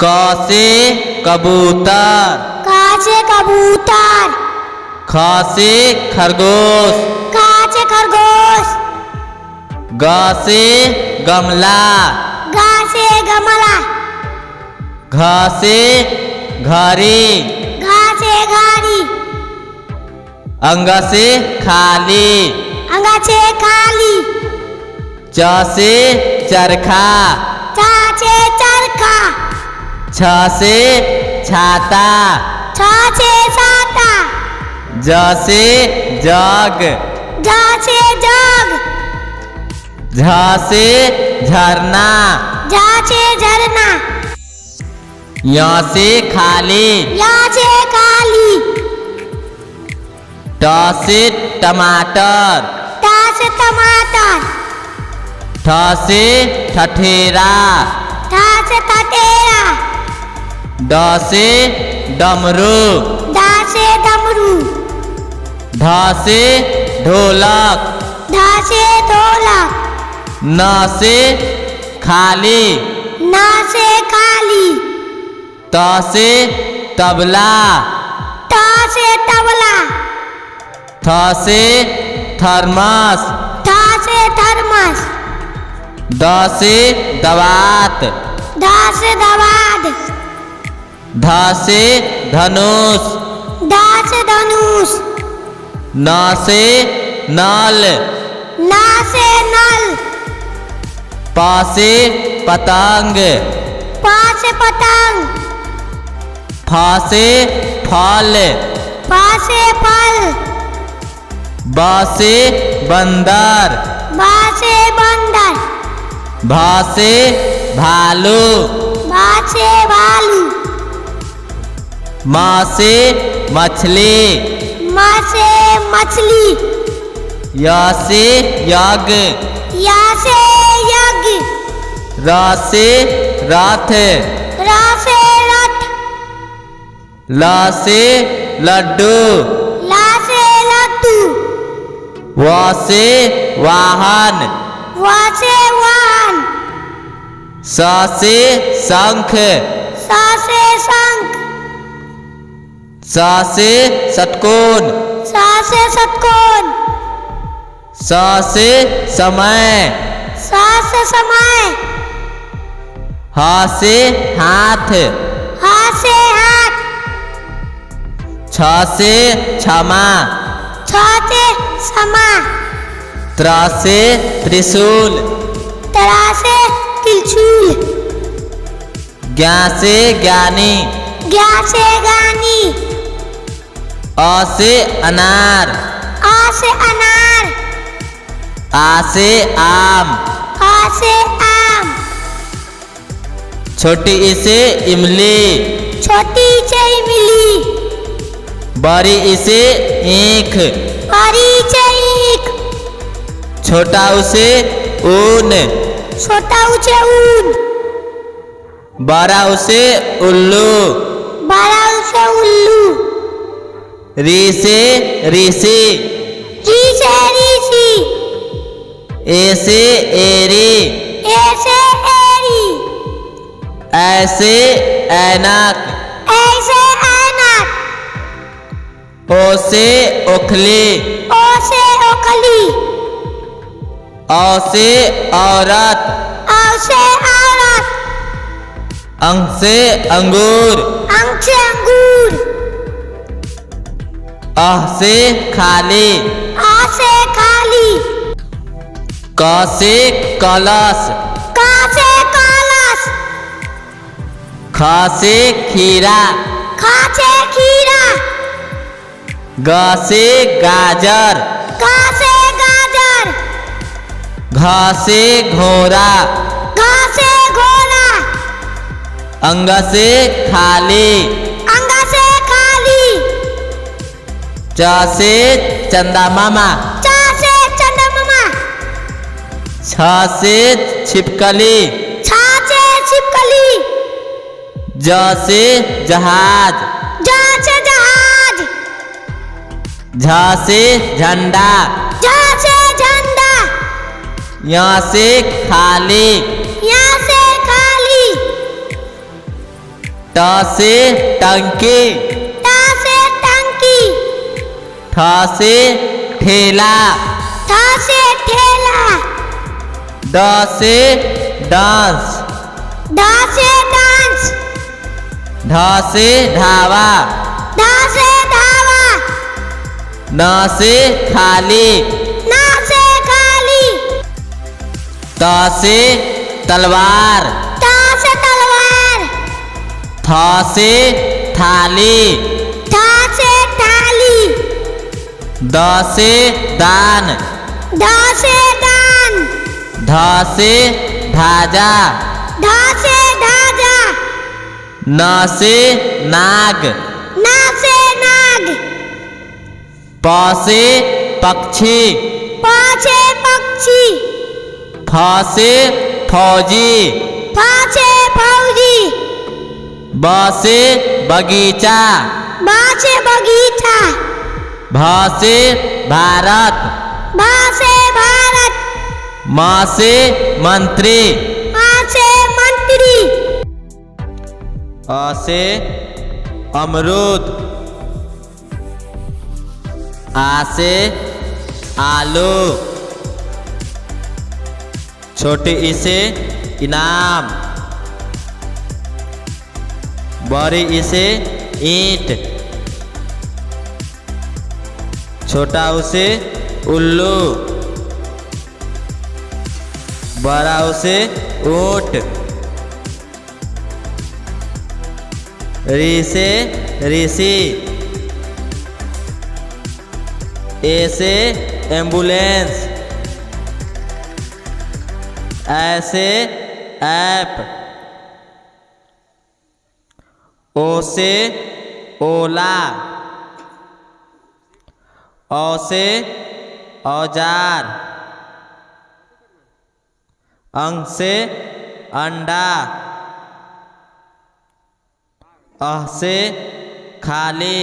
क से कबूतर, क से कबूतर। ख से खरगोश, ख से खरगोश। ग से गमला, ग से गमला। घ से घड़ी, घ से घड़ी। अंग से खाली, अंग से खाली। च से चरखा, च से चरखा। छ से छाता, छ से छाता। ज से जग, ज से जग। झ से झरना, झ से झरना। य से खाली, य से खाली। ट से टमाटर, ट से टमाटर। ठ से ठठेरा, ठ से ठठेरा। ड से डमरू, ड से डमरू। ढ से ढोलक, ढ से ढोलक। न से खाली, न से खाली। त से तबला, त से तबला। थ से थर्मस, थ से थर्मस। द से दवात, ध से दवात। ध से धनुष, ध से धनुष। न से नल, न से नल। प से पतंग, प से पतंग। फ से फल, फ से फल। ब से बंदर, ब से बंदर। भ से भालू, भ से भालू। म से मछली, म से मछली। य से यज्ञ, य से यज्ञ। र से रथ, र से रथ। ल से लड्डू, ल से लड्डू। व से वाहन, व से वाहन। स से शंख, स से शंख। स से षटकोण, स से षटकोण। स से समय, स से समय। ह से हाथ, ह से हाथ। छ से क्षमा, छ से क्षमा। त्र से त्रिशूल, त्र से त्रिशूल। ज्ञ से ज्ञानी, ज्ञ से ज्ञानी। अ से अनार, अ से अनार। आ से आम, आ से आम। छोटी ई से इमली, छोटी से इमली। बड़ी ई से ईख, बड़ी से ईख। छोटा ऊ से ऊन, छोटा ऊ से ऊन। बड़ा ऊ से उल्लू, बड़ा ऊ से उल्लू। री से ऋषि, री से ऋषि। ए से एरी, ए से एरी। ऐ से ऐनक, ऐसे ऐनक। ओ से ओखली, ओ से ओखली। औ से औरत, औ से औरत। अंग से अंगूर, अंग से अंगूर। अह से खाली, आ से खाली। क से कलश, क से कलश। ख से खीरा, ख से खीरा। ग से गाजर, ग से गाजर। घ से घोड़ा, घ से घोड़ा। अंग से खाली, अंग से खाली। च से चंदा मामा, च से चंद्रमा। छ से छिपकली, छ से छिपकली। ज से जहाज, ज से जहाज। झ से झंडा, झ से झंडा। यहाँ से खाली, यहाँ से खाली। ट से टंकी, ट से टंकी, ठ से ठेला, ठ से ठेला, ड से डांस, ढ से डांस, ढ से ढाबा, ढ से ढाबा, न से खाली, न से खाली, त से तलवार, त से तलवार, थ से थाली, थ से थाली, द से दान, ध से दान, ध से धाजा, ध से ढाजा, न से नाग, न से नाग, प से पक्षी, प से पक्षी, फ से फौजी, फ से फौजी, ब से बगीचा, ब से बगीचा, भ से भारत, भ से भारत, म से मंत्री, म से मंत्री, अ से अमरूद, आ से आलू, छोटी ई से इनाम, बड़ी ई से ईंट, छोटा ऊ से उल्लू, बड़ा ऊ से ऊंट, री से ऋषि, ए से एम्बुलेंस, ऐसे ऐप, ओ से ओला, औ से औजार, अंग से अंडा, अह से खाली,